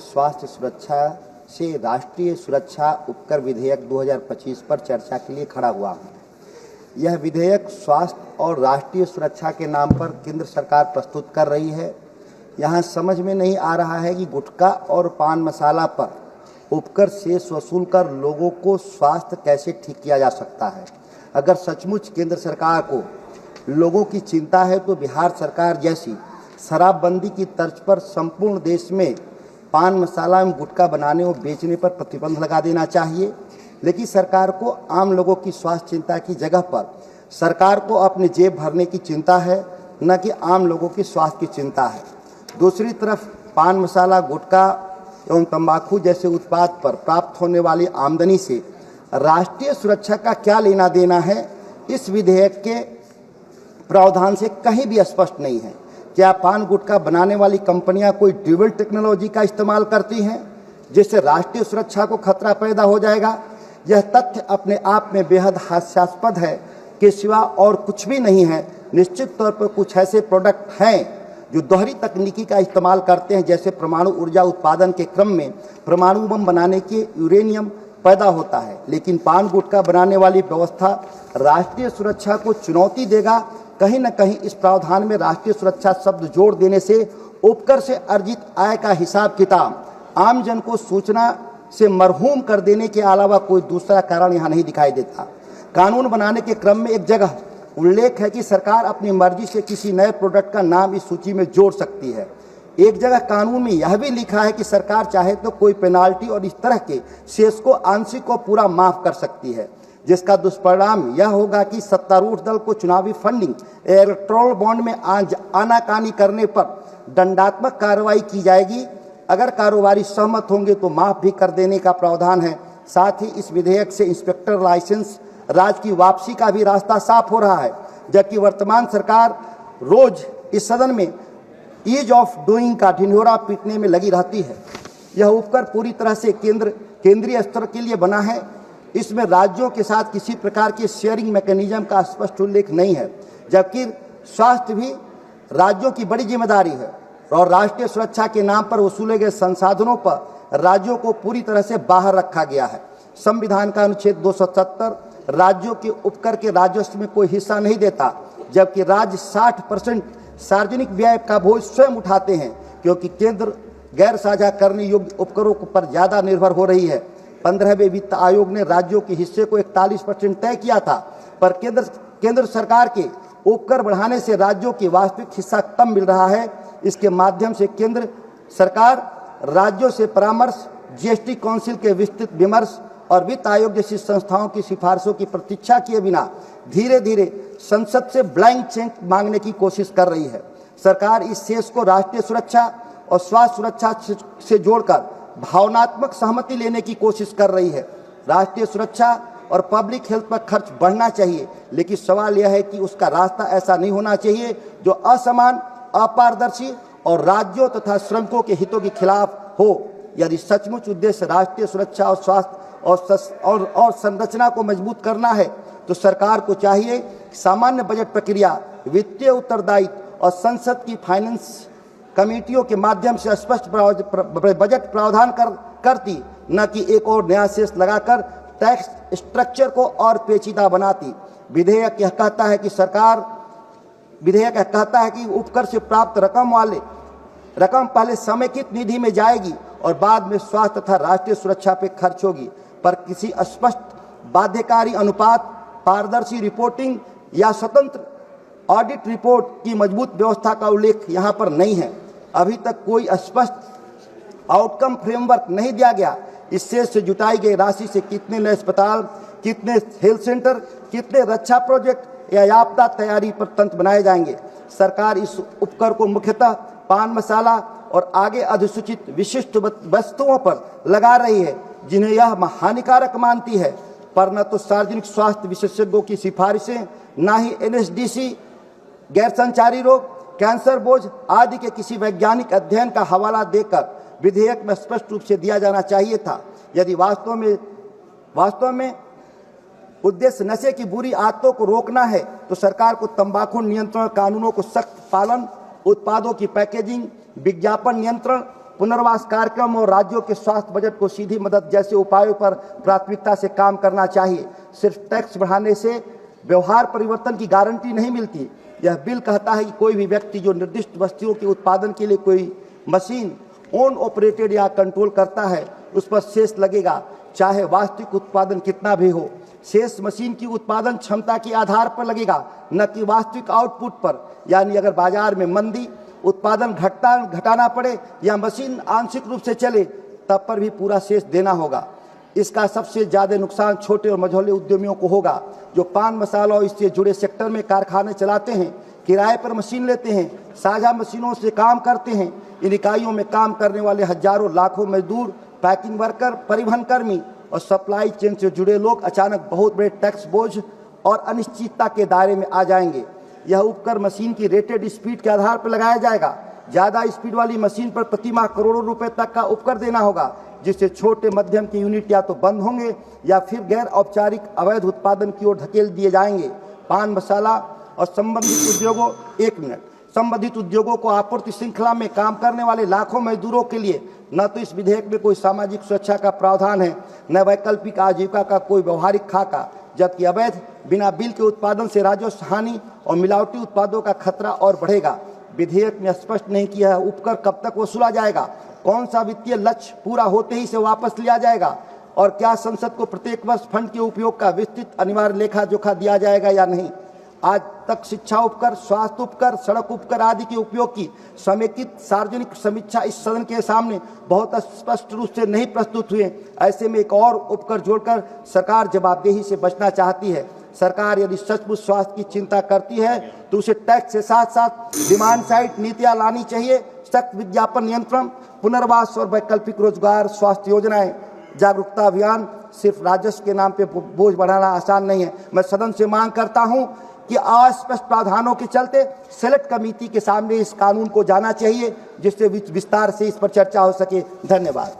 स्वास्थ्य सुरक्षा से राष्ट्रीय सुरक्षा उपकर विधेयक 2025 पर चर्चा के लिए खड़ा हुआ हूँ। यह विधेयक स्वास्थ्य और राष्ट्रीय सुरक्षा के नाम पर केंद्र सरकार प्रस्तुत कर रही है। यहाँ समझ में नहीं आ रहा है कि गुटखा और पान मसाला पर उपकर शेष वसूल कर लोगों को स्वास्थ्य कैसे ठीक किया जा सकता है। अगर सचमुच केंद्र सरकार को लोगों की चिंता है तो बिहार सरकार जैसी शराबबंदी की तर्ज पर संपूर्ण देश में पान मसाला एवं गुटखा बनाने और बेचने पर प्रतिबंध लगा देना चाहिए। लेकिन सरकार को आम लोगों की स्वास्थ्य चिंता की जगह पर सरकार को अपनी जेब भरने की चिंता है, न कि आम लोगों की स्वास्थ्य की चिंता है। दूसरी तरफ पान मसाला, गुटखा एवं तंबाकू जैसे उत्पाद पर प्राप्त होने वाली आमदनी से राष्ट्रीय सुरक्षा का क्या लेना देना है, इस विधेयक के प्रावधान से कहीं भी स्पष्ट नहीं है। क्या पान गुटखा बनाने वाली कंपनियां कोई ड्यूबल टेक्नोलॉजी का इस्तेमाल करती हैं जिससे राष्ट्रीय सुरक्षा को खतरा पैदा हो जाएगा? यह तथ्य अपने आप में बेहद हास्यास्पद है कि सिवा और कुछ भी नहीं है। निश्चित तौर पर कुछ ऐसे प्रोडक्ट हैं जो दोहरी तकनीकी का इस्तेमाल करते हैं, जैसे परमाणु ऊर्जा उत्पादन के क्रम में परमाणु बम बनाने के यूरेनियम पैदा होता है। लेकिन पान गुटखा बनाने वाली व्यवस्था राष्ट्रीय सुरक्षा को चुनौती देगा। कहीं न कहीं इस प्रावधान में राष्ट्रीय सुरक्षा शब्द जोड़ देने से उपकर से अर्जित आय का हिसाब किताब आम जन को सूचना से मरहूम कर देने के अलावा कोई दूसरा कारण यहाँ नहीं दिखाई देता। कानून बनाने के क्रम में एक जगह उल्लेख है कि सरकार अपनी मर्जी से किसी नए प्रोडक्ट का नाम इस सूची में जोड़ सकती है। एक जगह कानून में यह भी लिखा है कि सरकार चाहे तो कोई पेनाल्टी और इस तरह के शेष को आंशिक और पूरा माफ कर सकती है, जिसका दुष्परिणाम यह होगा कि सत्तारूढ़ दल को चुनावी फंडिंग, इलेक्टोरल बॉन्ड में आनाकानी करने पर दंडात्मक कार्रवाई की जाएगी। अगर कारोबारी सहमत होंगे तो माफ भी कर देने का प्रावधान है। साथ ही इस विधेयक से इंस्पेक्टर लाइसेंस राज की वापसी का भी रास्ता साफ हो रहा है, जबकि वर्तमान सरकार रोज इस सदन में ईज ऑफ डूइंग का ढिंढोरा पीटने में लगी रहती है। यह उपकर पूरी तरह से केंद्रीय स्तर के लिए बना है। इसमें राज्यों के साथ किसी प्रकार के शेयरिंग मैकेनिज्म का स्पष्ट उल्लेख नहीं है, जबकि स्वास्थ्य भी राज्यों की बड़ी जिम्मेदारी है और राष्ट्रीय सुरक्षा के नाम पर वसूले गए संसाधनों पर राज्यों को पूरी तरह से बाहर रखा गया है। संविधान का अनुच्छेद 270 राज्यों के उपकर के राजस्व में कोई हिस्सा नहीं देता, जबकि राज्य 60% सार्वजनिक व्यय का बोझ स्वयं उठाते हैं, क्योंकि केंद्र गैर साझा करने योग्य उपकरों पर ज़्यादा निर्भर हो रही है। 15वें वित्त आयोग ने राज्यों के हिस्से को 41% तय किया था, पर केंद्र सरकार के उपकर बढ़ाने से राज्यों की वास्तविक हिस्सा कम मिल रहा है। इसके माध्यम से केंद्र सरकार राज्यों से परामर्श, जीएसटी काउंसिल के विस्तृत विमर्श और वित्त आयोग जैसी संस्थाओं की सिफारिशों की प्रतीक्षा किए बिना धीरे धीरे संसद से ब्लैंक चेक मांगने की कोशिश कर रही है। सरकार इस शेष को राष्ट्रीय सुरक्षा और स्वास्थ्य सुरक्षा से जोड़कर भावनात्मक सहमति लेने की कोशिश कर रही है। राष्ट्रीय सुरक्षा और पब्लिक हेल्थ पर खर्च बढ़ना चाहिए, लेकिन सवाल यह है कि उसका रास्ता ऐसा नहीं होना चाहिए जो असमान, अपारदर्शी और राज्यों तथा श्रमिकों के हितों के खिलाफ हो। यदि सचमुच उद्देश्य राष्ट्रीय सुरक्षा और स्वास्थ्य और संरचना को मजबूत करना है, तो सरकार को चाहिए सामान्य बजट प्रक्रिया, वित्तीय उत्तरदायित्व और संसद की फाइनेंस कमेटियों के माध्यम से स्पष्ट बजट प्रावधान करती, न कि एक और नया शेष लगाकर टैक्स स्ट्रक्चर को और पेचीदा बनाती। विधेयक यह कहता है कि उपकर से प्राप्त रकम पहले समेकित निधि में जाएगी और बाद में स्वास्थ्य तथा राष्ट्रीय सुरक्षा पर खर्च होगी, पर किसी स्पष्ट बाध्यकारी अनुपात, पारदर्शी रिपोर्टिंग या स्वतंत्र ऑडिट रिपोर्ट की मजबूत व्यवस्था का उल्लेख यहाँ पर नहीं है। अभी तक कोई स्पष्ट आउटकम फ्रेमवर्क नहीं दिया गया। इससे जुटाई गई राशि से कितने नए अस्पताल, कितने हेल्थ सेंटर, कितने रक्षा प्रोजेक्ट या आपदा तैयारी पर तंत्र बनाए जाएंगे। सरकार इस उपकर को मुख्यतः पान मसाला और आगे अधिसूचित विशिष्ट वस्तुओं पर लगा रही है, जिन्हें यह हानिकारक मानती है, पर न तो सार्वजनिक स्वास्थ्य विशेषज्ञों की सिफारिशें, न ही एनएसडीसी, गैर संचारी रोग, कैंसर बोझ आदि के किसी वैज्ञानिक अध्ययन का हवाला देकर विधेयक में स्पष्ट रूप से दिया जाना चाहिए था। यदि वास्तव में उद्देश्य नशे की बुरी आदतों को रोकना है, तो सरकार को तंबाकू नियंत्रण कानूनों को सख्त पालन, उत्पादों की पैकेजिंग, विज्ञापन नियंत्रण पुनर्वास कार्यक्रम और राज्यों के स्वास्थ्य बजट को सीधी मदद जैसे उपायों पर प्राथमिकता से काम करना चाहिए। सिर्फ टैक्स बढ़ाने से व्यवहार परिवर्तन की गारंटी नहीं मिलती। यह बिल कहता है कि कोई भी व्यक्ति जो निर्दिष्ट वस्तुओं के उत्पादन के लिए कोई मशीन ओन ऑपरेटेड या कंट्रोल करता है, उस पर सेस लगेगा, चाहे वास्तविक उत्पादन कितना भी हो। शेष मशीन की उत्पादन क्षमता के आधार पर लगेगा, न कि वास्तविक आउटपुट पर। यानी अगर बाजार में मंदी, उत्पादन घटाना पड़े या मशीन आंशिक रूप से चले, तब पर भी पूरा शेष देना होगा। इसका सबसे ज़्यादा नुकसान छोटे और मझौले उद्यमियों को होगा, जो पान मसाला और इससे जुड़े सेक्टर में कारखाने चलाते हैं, किराए पर मशीन लेते हैं, साझा मशीनों से काम करते हैं। इन इकाइयों में काम करने वाले हजारों लाखों मजदूर, पैकिंग वर्कर, परिवहन कर्मी और सप्लाई चेन से जुड़े लोग अचानक बहुत बड़े टैक्स बोझ और अनिश्चितता के दायरे में आ जाएंगे। यह उपकर मशीन की रेटेड स्पीड के आधार पर लगाया जाएगा। ज़्यादा स्पीड वाली मशीन पर प्रति माह करोड़ों रुपए तक का उपकर देना होगा, जिससे छोटे मध्यम के यूनिट या तो बंद होंगे या फिर गैर औपचारिक अवैध उत्पादन की ओर धकेल दिए जाएंगे। पान मसाला और संबंधित उद्योगों को आपूर्ति श्रृंखला में काम करने वाले लाखों मजदूरों के लिए न तो इस विधेयक में कोई सामाजिक सुरक्षा का प्रावधान है, न वैकल्पिक आजीविका का कोई व्यवहारिक खाका, जबकि अवैध बिना बिल के उत्पादन से राजस्व हानि और मिलावटी उत्पादों का खतरा और बढ़ेगा। विधेयक में स्पष्ट नहीं किया है उपकर कब तक वसूला जाएगा, कौन सा वित्तीय लक्ष्य पूरा होते ही से वापस लिया जाएगा, और क्या संसद को प्रत्येक वर्ष फंड के उपयोग का विस्तृत अनिवार्य लेखा जोखा दिया जाएगा या नहीं। आज तक शिक्षा उपकर, स्वास्थ्य उपकर, सड़क उपकर आदि के उपयोग की समेकित सार्वजनिक समीक्षा इस सदन के सामने बहुत स्पष्ट रूप से नहीं प्रस्तुत हुए। ऐसे में एक और उपकर जोड़कर सरकार जवाबदेही से बचना चाहती है। सरकार यदि सचमुच स्वास्थ्य की चिंता करती है तो उसे टैक्स के साथ साथ डिमांड साइड नीतियां लानी चाहिए। सख्त विज्ञापन नियंत्रण, पुनर्वास और वैकल्पिक रोजगार, स्वास्थ्य योजनाएं, जागरूकता अभियान। सिर्फ राजस्व के नाम पे बोझ बढ़ाना आसान नहीं है। मैं सदन से मांग करता हूं कि अस्पष्ट प्रावधानों के चलते सेलेक्ट कमेटी के सामने इस कानून को जाना चाहिए, जिससे विस्तार से इस पर चर्चा हो सके। धन्यवाद।